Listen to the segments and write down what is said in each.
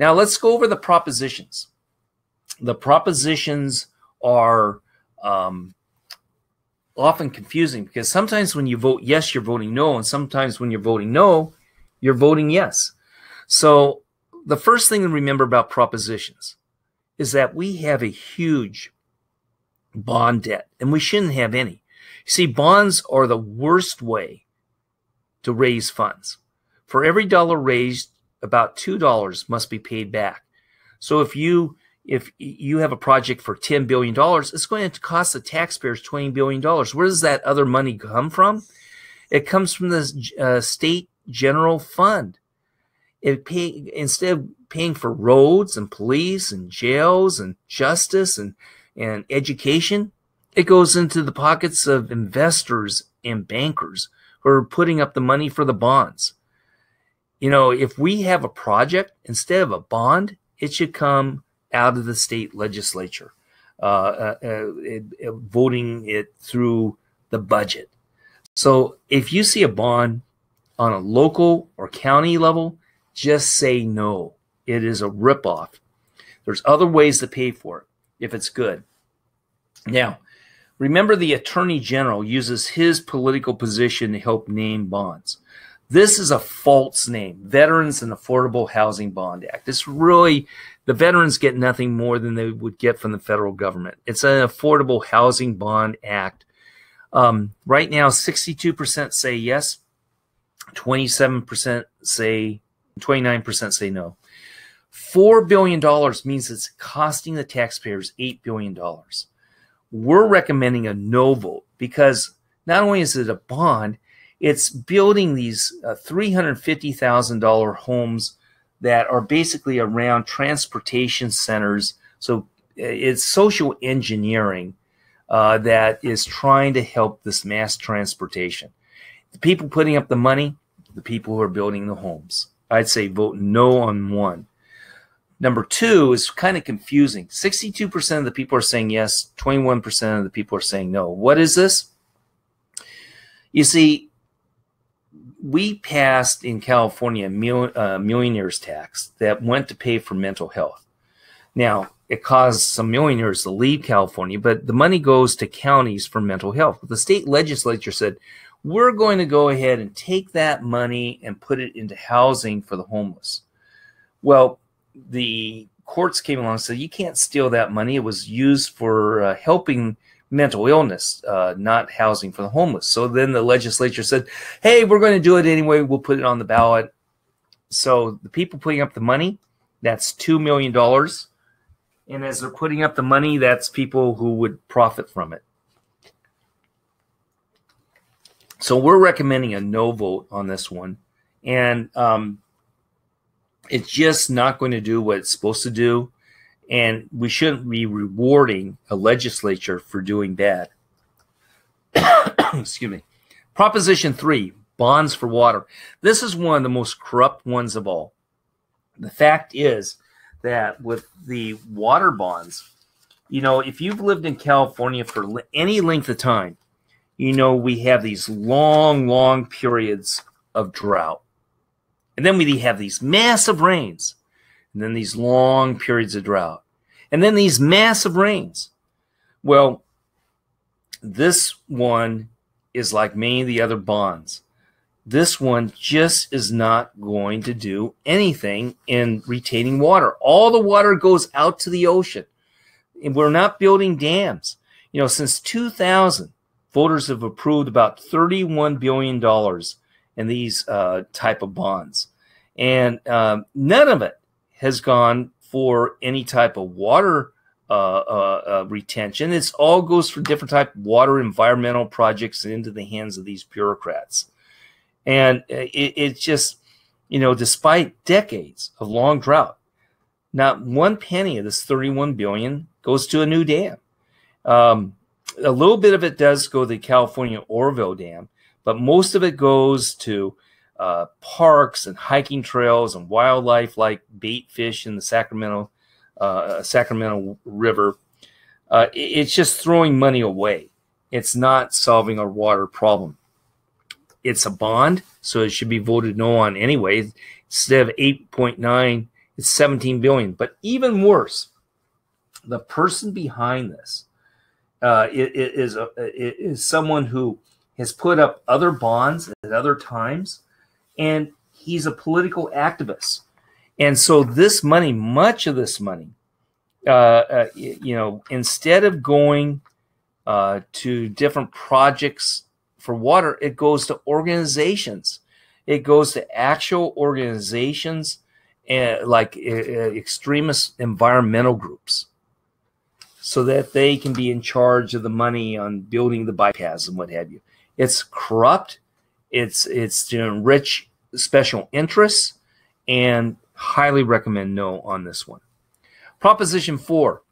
Now let's go over the propositions. The propositions are often confusing because sometimes when you vote yes, you're voting no, and sometimes when you're voting no, you're voting yes. So the first thing to remember about propositions is that we have a huge bond debt, and we shouldn't have any. You see, bonds are the worst way to raise funds. For every dollar raised, about $2 must be paid back. So if you have a project for $10 billion, it's going to cost the taxpayers $20 billion. Where does that other money come from? It comes from the state general fund. Instead of paying for roads and police and jails and justice and education, it goes into the pockets of investors and bankers who are putting up the money for the bonds. You know, if we have a project, instead of a bond, it should come out of the state legislature, voting it through the budget. So if you see a bond on a local or county level, just say no. It is a ripoff. There's other ways to pay for it if it's good. Now, remember, the Attorney General uses his political position to help name bonds. This is a false name, Veterans and Affordable Housing Bond Act. It's really, the veterans get nothing more than they would get from the federal government. It's an Affordable Housing Bond Act. Right now, 62% say yes, 29% say no. $4 billion means it's costing the taxpayers $8 billion. We're recommending a no vote because not only is it a bond, it's building these $350,000 homes that are basically around transportation centers. So it's social engineering that is trying to help this mass transportation. The people putting up the money, the people who are building the homes. I'd say vote no on one. Number two is kind of confusing. 62% of the people are saying yes, 21% of the people are saying no. What is this? You see, we passed in California a millionaire's tax that went to pay for mental health. Now, it caused some millionaires to leave California, but the money goes to counties for mental health. But the state legislature said, we're going to go ahead and take that money and put it into housing for the homeless. Well, the courts came along and said, you can't steal that money. It was used for helping mental illness, not housing for the homeless. So then the legislature said, hey, we're going to do it anyway. We'll put it on the ballot. So the people putting up the money, that's $2 million. And as they're putting up the money, that's people who would profit from it. So we're recommending a no vote on this one. And it's just not going to do what it's supposed to do. And we shouldn't be rewarding a legislature for doing bad. Excuse me. Proposition 3, bonds for water. This is one of the most corrupt ones of all. The fact is that with the water bonds, you know, if you've lived in California for any length of time, you know, we have these long periods of drought. And then we have these massive rains. And then these long periods of drought. And then these massive rains. Well, this one is like many of the other bonds. This one just is not going to do anything in retaining water. All the water goes out to the ocean. And we're not building dams. You know, since 2000, voters have approved about $31 billion in these type of bonds. And none of it has gone for any type of water retention. It's all goes for different type of water environmental projects into the hands of these bureaucrats. And it's just, you know, despite decades of long drought, not one penny of this $31 billion goes to a new dam. A little bit of it does go to the California Oroville Dam, but most of it goes to parks and hiking trails and wildlife like bait fish in the Sacramento River. It's just throwing money away. It's not solving our water problem. It's a bond, so it should be voted no on anyway. Instead of 8.9, it's 17 billion. But even worse, the person behind this is someone who has put up other bonds at other times, and he's a political activist. And so this money, much of this money, instead of going to different projects for water, it goes to organizations. It goes to actual organizations like extremist environmental groups, so that they can be in charge of the money on building the bypass and what have you. It's corrupt. It's to enrich special interests, and highly recommend no on this one. Proposition 4.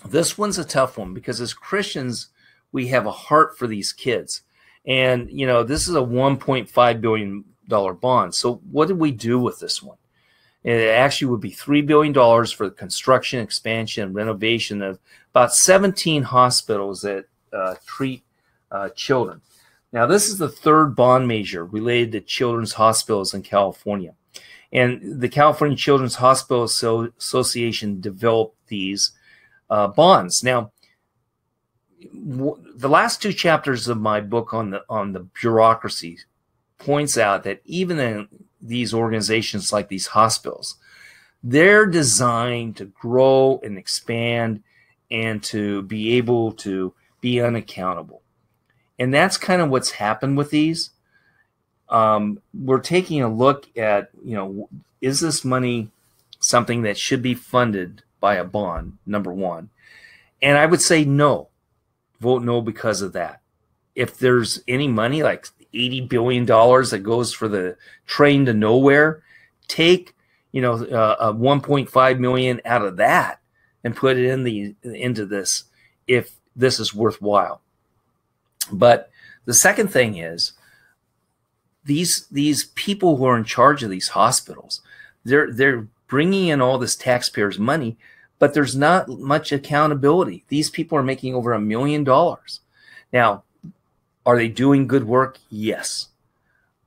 This one's a tough one because as Christians, we have a heart for these kids. And, this is a $1.5 billion bond. So what do we do with this one? It actually would be $3 billion for the construction, expansion, and renovation of about 17 hospitals that treat children. Now, this is the third bond measure related to children's hospitals in California. And the California Children's Hospital Association developed these bonds. Now, the last 2 chapters of my book on the bureaucracy points out that even in these organizations like these hospitals, they're designed to grow and expand and to be able to be unaccountable. And that's kind of what's happened with these. We're taking a look at, is this money something that should be funded by a bond, number one? And I would say no. Vote no because of that. If there's any money, like $80 billion that goes for the train to nowhere, take, a 1.5 million out of that and put it into this if this is worthwhile. But the second thing is, these people who are in charge of these hospitals, they're bringing in all this taxpayers' money, but there's not much accountability. These people are making over $1 million. Now, are they doing good work? Yes.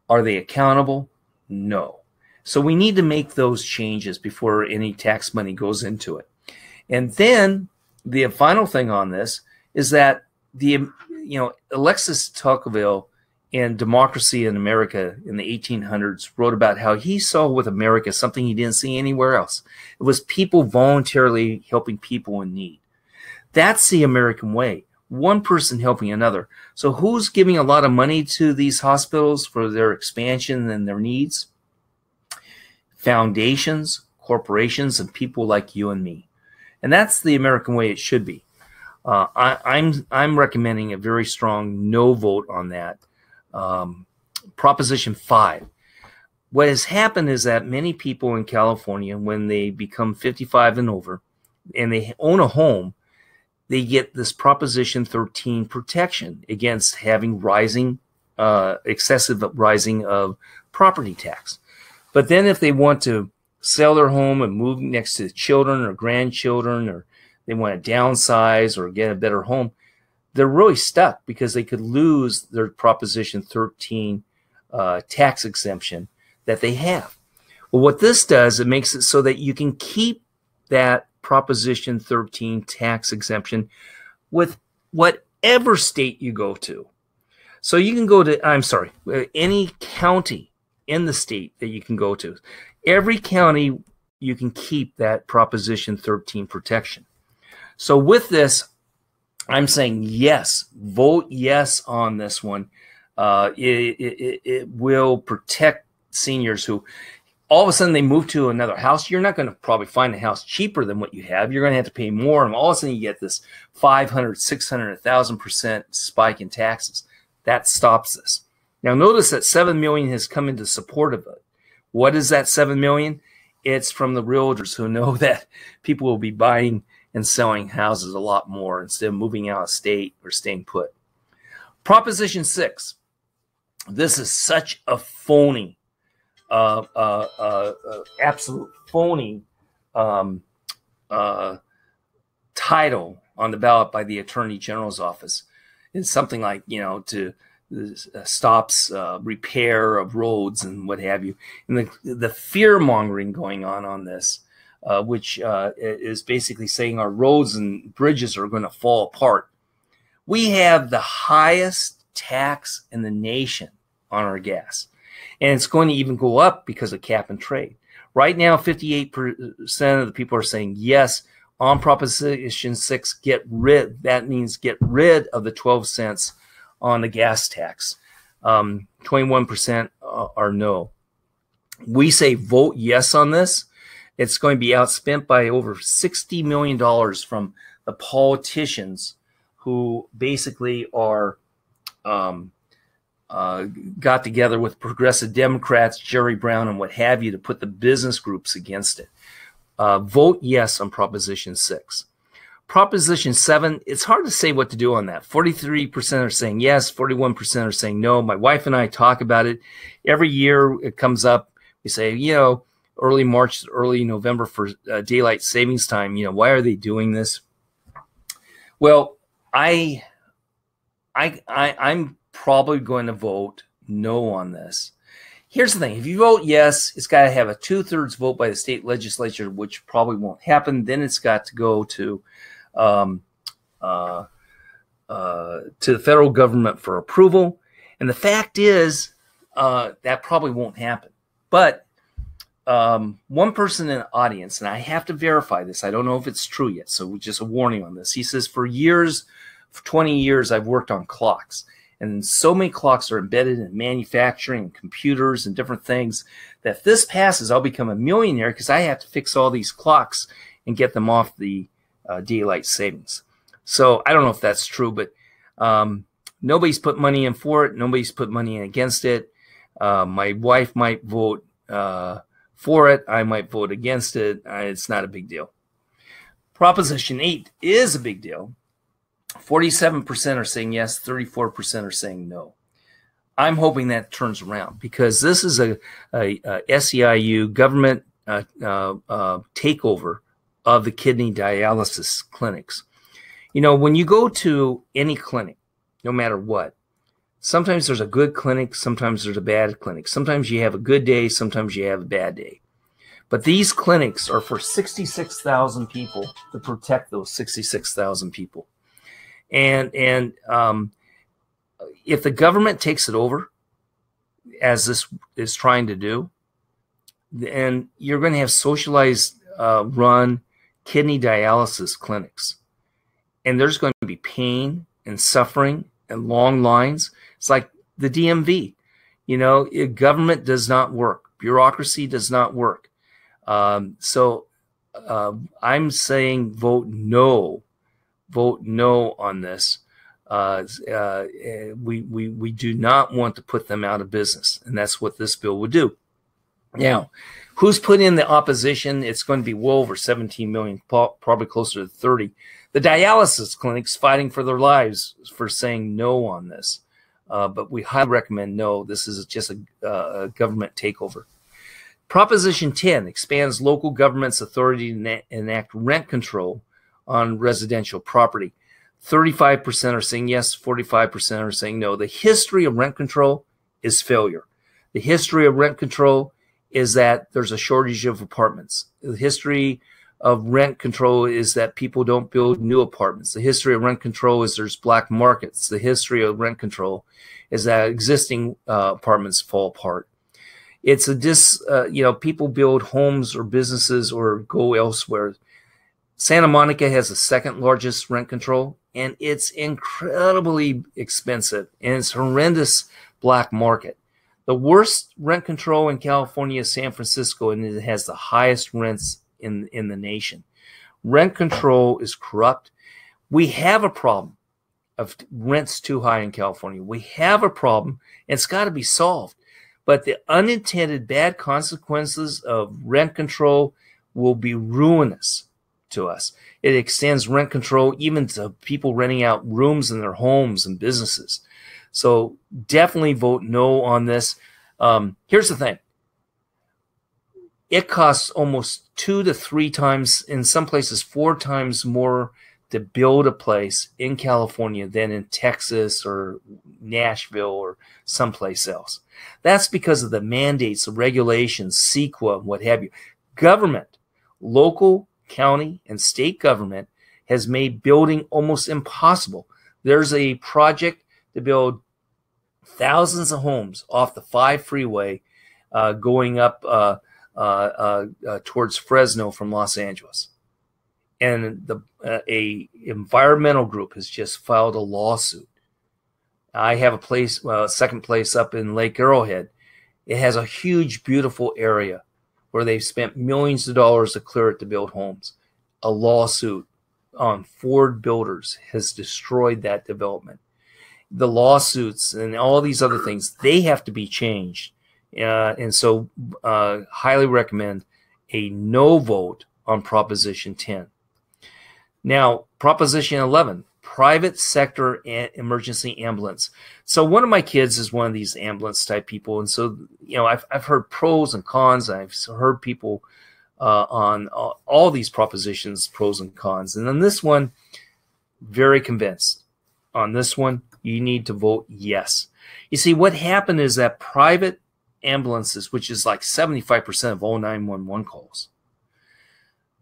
Are they accountable? No. So we need to make those changes before any tax money goes into it. And then the final thing on this is that Alexis Tocqueville in Democracy in America in the 1800s wrote about how he saw with America something he didn't see anywhere else. It was people voluntarily helping people in need. That's the American way. One person helping another. So who's giving a lot of money to these hospitals for their expansion and their needs? Foundations, corporations, and people like you and me. And that's the American way it should be. I'm recommending a very strong no vote on that. Proposition 5. What has happened is that many people in California, when they become 55 and over and they own a home, they get this Proposition 13 protection against having excessive rising of property tax. But then if they want to sell their home and move next to children or grandchildren, or they want to downsize or get a better home, they're really stuck because they could lose their Proposition 13 tax exemption that they have. Well, what this does, it makes it so that you can keep that Proposition 13 tax exemption with whatever state you go to. So you can go to, any county in the state that you can go to. Every county, you can keep that Proposition 13 protection. So with this, I'm saying yes, vote yes on this one. It will protect seniors who all of a sudden they move to another house. You're not going to probably find a house cheaper than what you have. You're going to have to pay more. And all of a sudden you get this 500, 600, 1,000% spike in taxes. That stops this. Now notice that $7 million has come into support of it. What is that $7 million? It's from the realtors who know that people will be buying and selling houses a lot more instead of moving out of state or staying put. Proposition 6. This is such a phony, absolute phony title on the ballot by the Attorney General's office. It's something like, to stops repair of roads and what have you. And the fear mongering going on this, which is basically saying our roads and bridges are going to fall apart. We have the highest tax in the nation on our gas, and it's going to even go up because of cap and trade. Right now, 58% of the people are saying yes on Proposition 6. That means get rid of the 12 cents on the gas tax. 21% are no. We say vote yes on this. It's going to be outspent by over $60 million from the politicians who basically are got together with progressive Democrats, Jerry Brown, and what have you, to put the business groups against it. Vote yes on Proposition 6. Proposition 7, it's hard to say what to do on that. 43% are saying yes, 41% are saying no. My wife and I talk about it. Every year it comes up. We say, early March, early November for daylight savings time. Why are they doing this? Well, I'm probably going to vote no on this. Here's the thing. If you vote yes, it's got to have a 2/3 vote by the state legislature, which probably won't happen. Then it's got to go to the federal government for approval. And the fact is that probably won't happen. But one person in the audience, and I have to verify this, I don't know if it's true yet, so just a warning on this. He says, for 20 years, I've worked on clocks. And so many clocks are embedded in manufacturing and computers and different things that if this passes, I'll become a millionaire because I have to fix all these clocks and get them off the daylight savings. So I don't know if that's true, but nobody's put money in for it. Nobody's put money in against it. My wife might vote for it. I might vote against it. It's not a big deal. Proposition 8 is a big deal. 47% are saying yes, 34% are saying no. I'm hoping that turns around because this is a SEIU government takeover of the kidney dialysis clinics. When you go to any clinic, no matter what, sometimes there's a good clinic, sometimes there's a bad clinic. Sometimes you have a good day, sometimes you have a bad day. But these clinics are for 66,000 people to protect those 66,000 people. And if the government takes it over, as this is trying to do, then you're going to have socialized run kidney dialysis clinics. And there's going to be pain and suffering and long lines. It's like the DMV. Government does not work. Bureaucracy does not work. So I'm saying vote no. Vote no on this. We do not want to put them out of business, and that's what this bill would do. Now, who's put in the opposition? It's going to be well over 17 million, probably closer to 30. The dialysis clinics fighting for their lives for saying no on this, but we highly recommend no. This is just a government takeover. Proposition 10 expands local government's authority to enact rent control on residential property. 35% are saying yes, 45% are saying no. The history of rent control is failure. The history of rent control is that there's a shortage of apartments. The history of rent control is that people don't build new apartments. The history of rent control is there's black markets. The history of rent control is that existing apartments fall apart. It's people build homes or businesses or go elsewhere. Santa Monica has the second largest rent control, and it's incredibly expensive, and it's horrendous black market. The worst rent control in California is San Francisco, and it has the highest rents in the nation. Rent control is corrupt. We have a problem of rents too high in California. We have a problem, and it's got to be solved. But the unintended bad consequences of rent control will be ruinous to us. It extends rent control even to people renting out rooms in their homes and businesses. So definitely vote no on this. Here's the thing. It costs almost 2 to 3 times, in some places 4 times more to build a place in California than in Texas or Nashville or someplace else. That's because of the mandates, the regulations, CEQA, what have you. Government, local, county, and state government has made building almost impossible. There's a project to build thousands of homes off the 5 freeway going up towards Fresno from Los Angeles. And a environmental group has just filed a lawsuit. I have a place, second place up in Lake Arrowhead. It has a huge, beautiful area where they've spent millions of dollars to clear it to build homes. A lawsuit on Ford Builders has destroyed that development. The lawsuits and all these other things, they have to be changed. And so highly recommend a no vote on Proposition 10. Now, Proposition 11, private sector emergency ambulance. So one of my kids is one of these ambulance type people. And so, you know, I've heard pros and cons. I've heard people on all these propositions, pros and cons. And on this one, very convinced. On this one, you need to vote yes. You see, what happened is that private ambulances, which is like 75% of all 911 calls,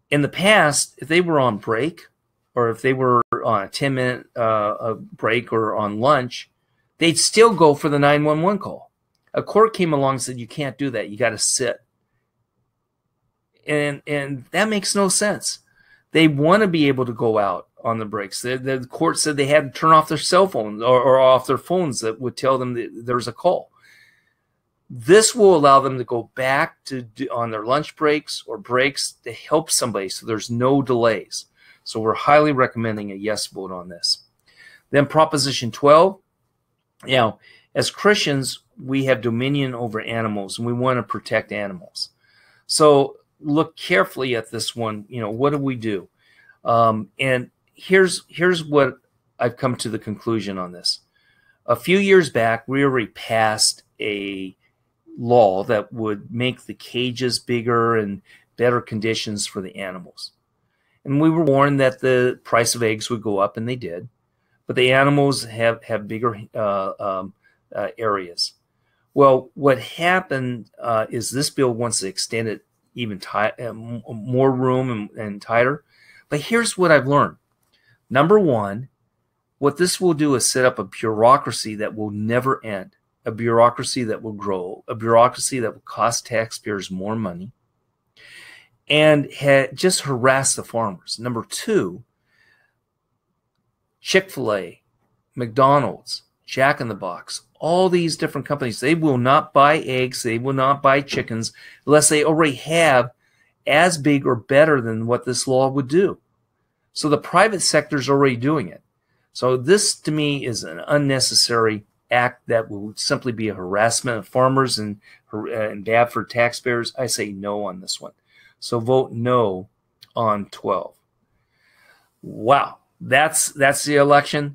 in the past, if they were on break or if they were on a 10-minute break or on lunch, they'd still go for the 911 call. A court came along and said, you can't do that. You got to sit. And that makes no sense. They want to be able to go out on the breaks. The court said they had to turn off their cell phones or off their phones that would tell them that there's a call. This will allow them to go back to on their lunch breaks or breaks to help somebody so there's no delays. So we're highly recommending a yes vote on this. Then Proposition 12, you know, as Christians, we have dominion over animals and we want to protect animals. So look carefully at this one. You know, what do we do? And here's what I've come to the conclusion on this. A few years back, we already passed a law that would make the cages bigger and better conditions for the animals. And we were warned that the price of eggs would go up, and they did. But the animals have bigger areas. Well, what happened is this bill wants to extend it even more room and tighter. But here's what I've learned. Number one, what this will do is set up a bureaucracy that will never end, a bureaucracy that will grow, a bureaucracy that will cost taxpayers more money, and just harass the farmers. Number two, Chick-fil-A, McDonald's, Jack in the Box, all these different companies, they will not buy eggs, they will not buy chickens unless they already have as big or better than what this law would do. So the private sector is already doing it. So this, to me, is an unnecessary act that will simply be a harassment of farmers and bad for taxpayers. I say no on this one. So vote no on 12. Wow, that's the election.